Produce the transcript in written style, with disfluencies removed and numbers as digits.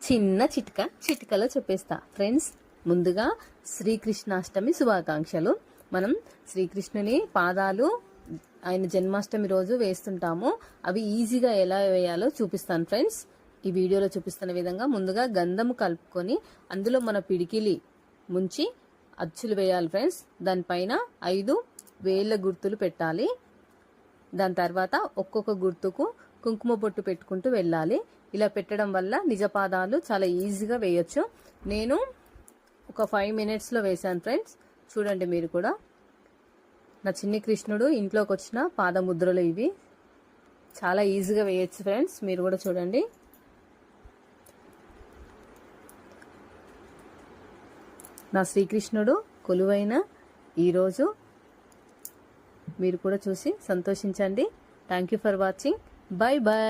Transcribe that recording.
చిన్న చిటికలో చెప్పేస్తా ఫ్రెండ్స్. ముందుగా శ్రీకృష్ణాష్టమి శుభాకాంక్షలు. మనం శ్రీకృష్ణుని పాదాలు ఆయన జన్మాష్టమి రోజు వేస్తుంటాము. అవి ఈజీగా ఎలా వేయాలో చూపిస్తాను ఫ్రెండ్స్. ఈ వీడియోలో చూపిస్తున్న విధంగా ముందుగా గంధము కలుపుకొని అందులో మన పిడికిలి ముంచి అచ్చులు వేయాలి ఫ్రెండ్స్. దానిపైన 5 వేళ్ళ గుర్తులు పెట్టాలి. దాని తర్వాత ఒక్కొక్క గుర్తుకు కుంకుమ బొట్టు పెట్టుకుంటూ వెళ్ళాలి. ఇలా పెట్టడం వల్ల నిజపాదాలు చాలా ఈజీగా వేయొచ్చు. నేను ఒక 5 minutesలో వేశాను ఫ్రెండ్స్. చూడండి మీరు కూడా. నా చిన్ని కృష్ణుడు ఇంట్లోకి వచ్చిన పాదముద్రలు ఇవి. చాలా ఈజీగా వేయచ్చు ఫ్రెండ్స్. మీరు కూడా చూడండి. నా శ్రీకృష్ణుడు కొలువైన ఈరోజు మీరు కూడా చూసి సంతోషించండి. Thank you for watching. Bye bye.